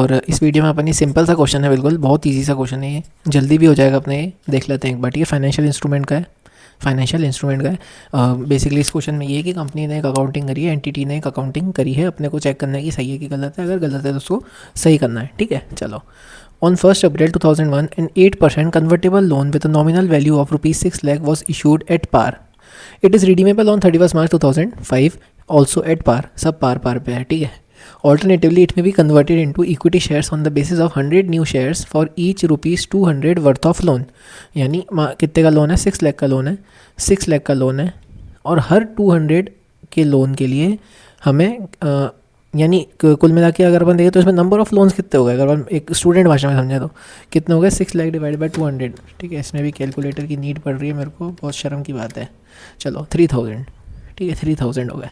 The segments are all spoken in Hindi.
और इस वीडियो में अपन ये सिंपल सा क्वेश्चन है, बिल्कुल बहुत इजी सा क्वेश्चन है, ये जल्दी भी हो जाएगा अपने। ये देख लेते हैं एक बार, ठीक है। फाइनेंशियल इंस्ट्रूमेंट का है, बेसिकली इस क्वेश्चन में ये है कि कंपनी ने एक अकाउंटिंग करी है, एंटिटी ने एक अकाउंटिंग करी है, अपने को चेक करना है कि सही है कि गलत है। अगर गलत है तो उसको सही करना है, ठीक है। चलो, on 1 April 2001 an 8% convertible loan with a nominal value of ₹6 lakh was issued at par. It is redeemable on 31 March 2005 also at par. सब पार पे है, ठीक है। Alternatively, it may be converted into equity shares on the basis of 100 new shares for each ₹200 worth of loan. यानी कितने का लोन है? 6 लाख का लोन है, 6 लाख का लोन है, और हर 200 के लोन के लिए हमें यानी कुल मिला के अगर अपन देखें तो इसमें नंबर ऑफ़ लोन्स कितने हो गए, अगर अपन एक स्टूडेंट भाषा में समझे तो कितने हो गए? 6 लाख डिवाइड बाई 200, ठीक है। इसमें भी कैलकुलेटर की नीड पड़ रही है मेरे को, बहुत शर्म की बात है। चलो 3000, ठीक है, 3000 हो गए।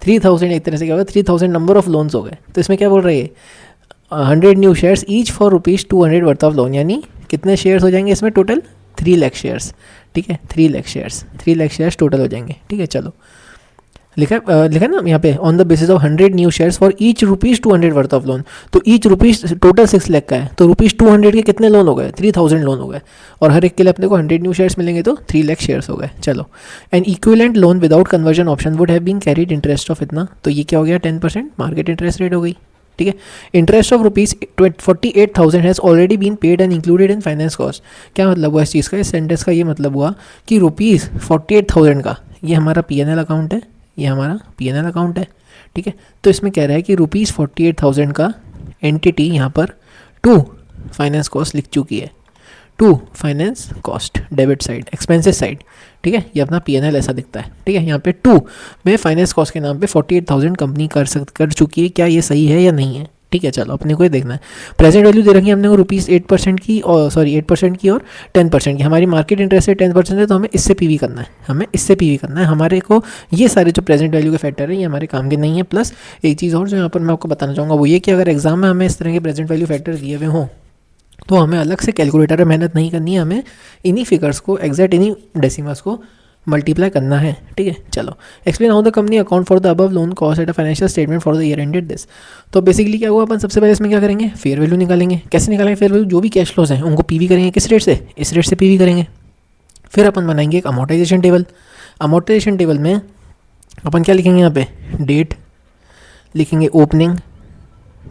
3000 एक तरह से क्या होगा? 3000 नंबर ऑफ लोन्स हो गए। तो इसमें क्या बोल रही है? 100 new shares each for ₹200 worth of loan, यानी कितने शेयर्स हो जाएंगे इसमें टोटल? 3 लाख शेयर्स, ठीक है। 3 लाख शेयर्स टोटल हो जाएंगे, ठीक है। चलो, लिखा ना यहाँ पे, on the basis of 100 new shares for each ₹200 worth of loan. तो ईच रुपीज़ टोटल 6 लाख का है, तो ₹200 के कितने लोन हो गए? 3000 लोन हो गए, और हर एक के लिए अपने को 100 न्यू शेयर्स मिलेंगे, तो 3 लाख शेयर्स हो गए। चलो, an equivalent loan without conversion option would have been carried interest of इतना, तो ये क्या हो गया? 10% मार्केट इंटरेस्ट रेट हो गई, ठीक है। Interest of ₹48,000 has already been paid and included in finance cost. क्या मतलब हुआ इस चीज़ का? इस सेंटेंस का ये मतलब हुआ कि ₹48,000 का ये हमारा P&L अकाउंट है, ये हमारा P&L अकाउंट है, ठीक है। तो इसमें कह रहा है कि ₹48,000 का एंटिटी यहाँ पर टू फाइनेंस कॉस्ट लिख चुकी है, to finance cost debit side, expenses side, ठीक है। ये अपना P&L ऐसा दिखता है, ठीक है। यहाँ पे टू में फाइनेंस कॉस्ट के नाम पे 48,000 कंपनी कर चुकी है। क्या ये सही है या नहीं है? ठीक है, चलो अपने को ये देखना है। प्रेजेंट वैल्यू दे रखी है हमने को ₹8% की, और 8% की और 10% की। हमारी मार्केट इंटरेस्ट है 10% है, तो हमें इससे पीवी करना है, हमारे को ये सारे जो प्रेजेंट वैल्यू के फैक्टर हैं ये हमारे काम के नहीं है। प्लस एक चीज़ और जो यहाँ पर मैं आपको बताना चाहूँगा वो ये कि अगर एग्जाम में हमें इस तरह के प्रेजेंट वैल्यू फैक्टर दिए हुए हों तो हमें अलग से कैलकुलेटर में मेहनत नहीं करनी है, हमें इन्हीं फिगर्स को एग्जैक्ट इन्हीं डेसिमल्स को मल्टीप्लाई करना है, ठीक है। चलो, explain how the company account for the above loan cost at a financial statement for the year ended this. तो बेसिकली क्या हुआ, अपन सबसे पहले इसमें क्या करेंगे? फेयर वैल्यू निकालेंगे। कैसे निकालेंगे फेयर वैल्यू? जो भी कैश फ्लोज हैं उनको पीवी करेंगे, किस रेट से? इस रेट से पीवी करेंगे। फिर अपन बनाएंगे एक अमोर्टाइजेशन टेबल। अमोर्टाइजेशन टेबल में अपन क्या लिखेंगे? यहाँ पे डेट लिखेंगे, ओपनिंग,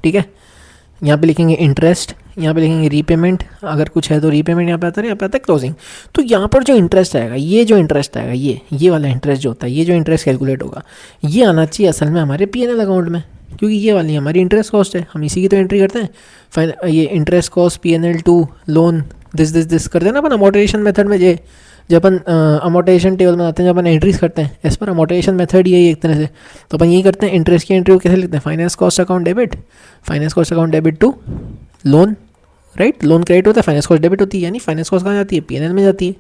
ठीक है। यहाँ पे लिखेंगे इंटरेस्ट, यहाँ पे लिखेंगे रीपेमेंट, अगर कुछ है तो रीपेमेंट यहाँ पे आता है, यहाँ पे आता है क्लोजिंग। तो यहाँ पर जो इंटरेस्ट आएगा, ये वाला इंटरेस्ट जो होता है, ये जो इंटरेस्ट कैलकुलेट होगा, ये आना चाहिए असल में हमारे P&L अकाउंट में, क्योंकि ये वाली हमारी इंटरेस्ट कॉस्ट है, हम इसी की तो एंट्री करते हैं। ये interest cost P&L to loan दिस करते हैं ना अपन अमोर्टाइजेशन मेथड में। जब अपन अमोर्टाइजेशन टेबल बनाते हैं, जब अपन एंट्रीज करते हैं एज पर अमोर्टाइजेशन मेथड, यही एक तरह से। तो अपन यही करते हैं, इंटरेस्ट की एंट्री को कैसे लिखते हैं? Finance cost account debit to loan, right. Loan credit होता है, फाइनेंस कॉस्ट डेबिट होती है, यानी फाइनेंस कॉस्ट कहाँ जाती है? P&L में जाती है,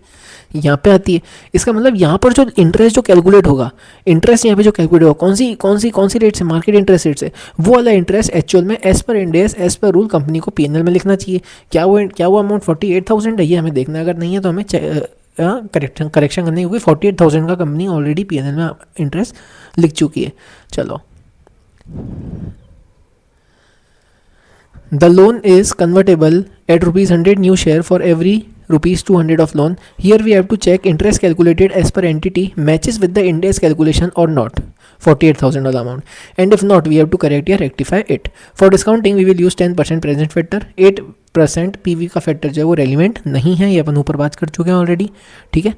यहाँ पे आती है। इसका मतलब यहाँ पर जो इंटरेस्ट जो कैलकुलेट होगा, इंटरेस्ट यहाँ पे जो कैलकुलेट होगा कौन सी रेट से? मार्केट इंटरेस्ट रेट से। वो वाला इंटरेस्ट एक्चुअल में as per Ind AS, as per rule company को P&L में लिखना चाहिए। क्या वो अमाउंट 48,000 है? ये हमें देखना है। अगर नहीं है तो हमें करेक्शन करनी होगी। 48,000 का कंपनी ऑलरेडी P&L में इंटरेस्ट लिख चुकी है। चलो, the loan is convertible at ₹100 new share for every ₹200 of loan. Here we have to check interest calculated as per entity matches with the Ind AS calculation or not. 48,000 amount, and if not we have to correct या rectify it. For discounting we will use 10% present factor, 8% PV का फैक्टर जो है वो रेलिवेंट नहीं है, ये अपन ऊपर बात कर चुके हैं ऑलरेडी, ठीक है।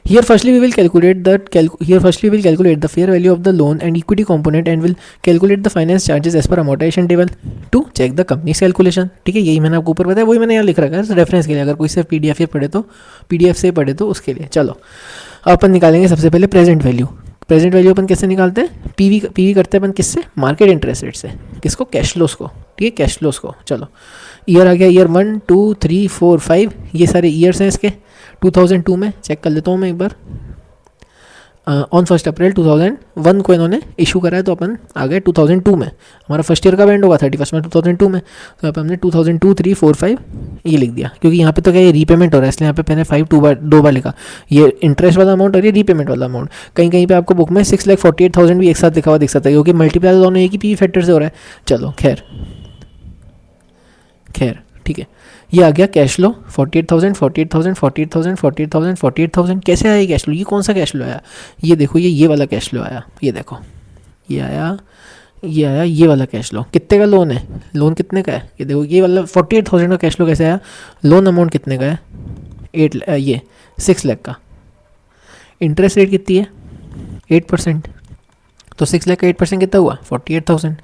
Here firstly we will calculate the fair value of the loan and equity component and will calculate the finance charges as per amortization table to check the company's calculation, ठीक है। यही मैंने आपको ऊपर बताया, वही मैंने यहाँ लिख रखा है रेफरेंस के लिए, अगर कोई सिर्फ PDF से पढ़े तो उसके लिए। चलो, अपन निकालेंगे सबसे पहले प्रेजेंट वैल्यू अपन कैसे निकालते हैं? पीवी करते हैं अपन किससे? मार्केट इंटरेस्ट रेट से। किसको? कैश फ्लोस को, ठीक है, कैश फ्लोस को। चलो, ईयर आ गया, ईयर 1 2 3 4 5, ये सारे ईयर्स हैं इसके। 2002 में चेक कर लेता हूँ मैं एक बार। ऑन 1 April 2001 को इन्होंने इशू करा है, तो अपन आ गए 2002 में। हमारा फर्स्ट ईयर का एंड होगा 31 March 2002 में, तो यहाँ पे हमने 2002 3 4 5 ये लिख दिया, क्योंकि यहाँ पे तो क्या ये रीपेमेंट हो रहा है, इसलिए यहाँ पे मैंने 5 दो बार लिखा। ये इंटरेस्ट वाला अमाउंट और ये रीपेमेंट वाला अमाउंट। कहीं कहीं पे आपको बुक में 6,48,000 भी एक साथ लिखा हुआ दिख सकता है, क्योंकि मल्टीप्लाई दोनों एक ही पी फैक्टर से हो रहा है। चलो खैर, खैर ठीक है, ये आ गया कैश फ्लो 48,000 48,000 48,000 48,000 48,000। कैसे आया ये कैश फ्लो? ये कौन सा कैश फ्लो आया? ये देखो, ये वाला कैश फ्लो आया, ये देखो ये आया, ये आया ये वाला कैश फ्लो। कितने का लोन है? लोन कितने का है? ये देखो ये वाला 48,000 का कैश फ्लो कैसे आया? लोन अमाउंट कितने का है? 6 लाख का। इंटरेस्ट रेट कितनी है? 8%। तो 6 लाख का 8% कितना हुआ? 48,000।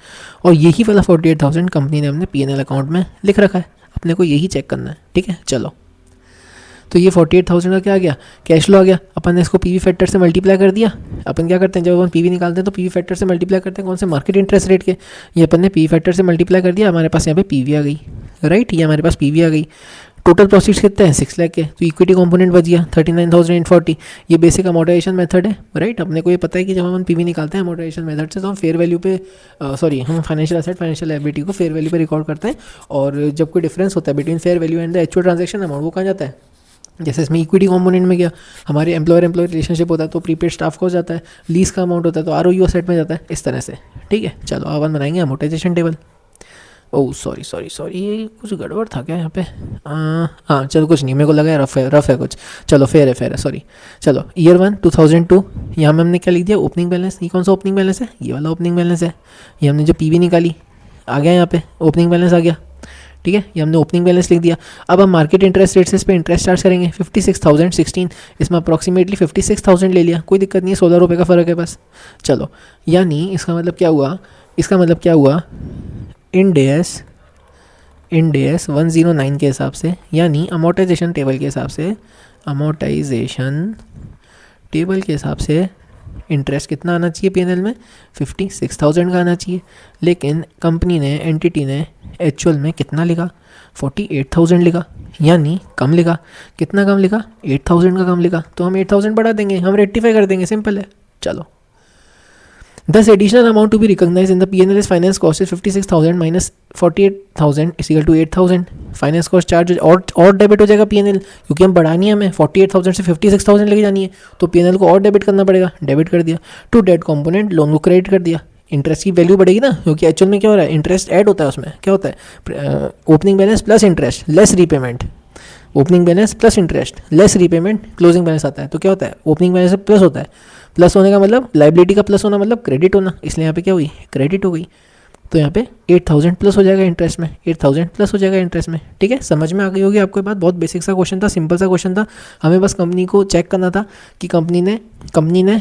और यही वाला 48,000 कंपनी ने अपने P&L अकाउंट में लिख रखा है, अपने को यही चेक करना है। ठीक है, चलो तो ये 48,000 का क्या आ गया? कैश फ्लो आ गया। अपन ने इसको पीवी फैक्टर से मल्टीप्लाई कर दिया। अपन क्या करते हैं, जब अपन पीवी निकालते हैं तो पीवी फैक्टर से मल्टीप्लाई करते हैं कौन से? मार्केट इंटरेस्ट रेट के। ये अपन ने पीवी फैक्टर से मल्टीप्लाई कर दिया, हमारे पास यहाँ पे पीवी आ गई, राइट। ये हमारे पास पीवी आ गई। टोटल प्रोसीड्स कितने हैं? 6 लाख के। तो इक्विटी कंपोनेंट बच गया 39,840। ये बेसिक अमोर्टाइजेशन मेथड है, राइट। अपने को ये पता है कि जब हम पीवी निकालते हैं अमोर्टाइजेशन मेथड से तो हम फेयर वैल्यू पे हम फाइनेंशियल एसेट फाइनेंशियल लायबिलिटी को फेयर वैल्यू पे रिकॉर्ड करते हैं। और जब कोई डिफरेंस होता है between fair value and the actual transaction amount, वो कहाँ जाता है? जैसे इसमें इक्विटी कंपोनेंट में गया, हमारे एम्प्लॉयर रिलेशनशिप होता है तो प्रीपेड स्टाफ को जाता है, लीज का अमाउंट होता है तो आरओयू असेट में जाता है, इस तरह से। ठीक है, चलो अब हम बनाएंगे अमोर्टाइजेशन टेबल। ओह सॉरी, ये कुछ गड़बड़ था क्या यहाँ पे? हाँ चलो कुछ नहीं, मेरे को लगा रफ है कुछ। चलो फेयर है सॉरी। चलो ईयर 1 2002, यहाँ में हमने क्या लिख दिया? Opening balance. ये कौन सा ओपनिंग बैलेंस है? ये वाला ओपनिंग बैलेंस है। ये हमने जो पीवी निकाली आ गया, यहाँ पे ओपनिंग बैलेंस आ गया। ठीक है, ये हमने ओपनिंग बैलेंस लिख दिया। अब हम मार्केट इंटरेस्ट रेट से इस पर इंटरेस्ट चार्ज करेंगे 56,016। इसमें अप्रॉक्सीमेटली 56,000 ले लिया, कोई दिक्कत नहीं है, 16 रुपये का फ़र्क है बस। चलो यानी इसका मतलब क्या हुआ? इंड एस 109 के हिसाब से, यानी अमोर्टाइजेशन टेबल के हिसाब से इंटरेस्ट कितना आना चाहिए P&L में? 56,000 का आना चाहिए। लेकिन कंपनी ने, एंटिटी ने एक्चुअल में कितना लिखा? 48,000 लिखा, यानी कम लिखा। कितना कम लिखा? 8,000 का कम लिखा। तो हम 8,000 बढ़ा देंगे, हम रेक्टिफाई कर देंगे, सिंपल है। चलो, Thus additional amount to be recognized in the P&L is finance cost is 56,000 minus 48,000 is equal to 8,000। Finance cost charge और डेबिट हो जाएगा P&L, क्योंकि हम बढ़ानी है, हमें 48,000 से 56,000 लेके जानी है, तो P&L को और डेबिट करना पड़ेगा। डेबिट कर दिया। टू डेट कंपोनेंट, लोन को क्रेडिट कर दिया। इंटरेस्ट की वैल्यू बढ़ेगी ना, क्योंकि एक्चुअल में क्या हो रहा है? इंटरेस्ट ऐड होता है, उसमें क्या होता है? Opening balance plus interest less repayment. Opening balance plus interest less repayment, closing balance आता है। तो क्या होता है? ओपनिंग बैलेंस से प्लस होता है। प्लस होने का मतलब लाइबिलिटी का प्लस होना मतलब क्रेडिट होना, इसलिए यहाँ पे क्या हुई? क्रेडिट हो गई। तो यहाँ पे 8,000 प्लस हो जाएगा इंटरेस्ट में, 8,000 प्लस हो जाएगा इंटरेस्ट में। ठीक है, समझ में आ गई होगी आपको बात। बहुत बेसिक सा क्वेश्चन था, सिंपल सा क्वेश्चन था। हमें बस कंपनी को चेक करना था कि कंपनी ने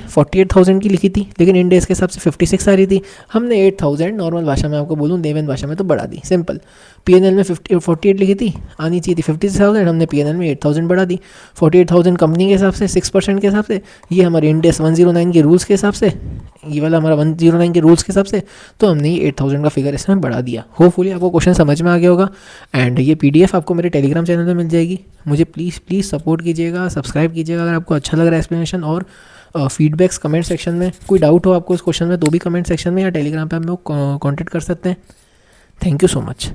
48,000 की लिखी थी, लेकिन इंड एस के हिसाब से 56 आ रही थी। हमने 8,000 नॉर्मल भाषा में आपको बोलूँ, देवन भाषा में, तो बढ़ा दी, सिंपल। P&L में 48 लिखी थी, आनी चाहिए थी 56,000, हमने P&L में 8,000 बढ़ा दी। 48,000 कंपनी के हिसाब से 6% के हिसाब से, ये हमारे इंड एस 109 के रूल्स के हिसाब से, ये वाला हमारा 109 के रूल्स के हिसाब से, तो हमने ये 8,000 का फिगर इसमें बढ़ा दिया। होपफुली आपको क्वेश्चन समझ में आ गया होगा। एंड ये PDF आपको मेरे टेलीग्राम चैनल में मिल जाएगी। मुझे प्लीज़ सपोर्ट कीजिएगा, सब्सक्राइब कीजिएगा अगर आपको अच्छा लग रहा है एक्सप्लेनेशन। और फीडबैक्स कमेंट सेक्शन में, कोई डाउट हो आपको इस क्वेश्चन में तो भी कमेंट सेक्शन में या टेलीग्राम पर आप लोग कॉन्टैक्ट कर सकते हैं। Thank you so much.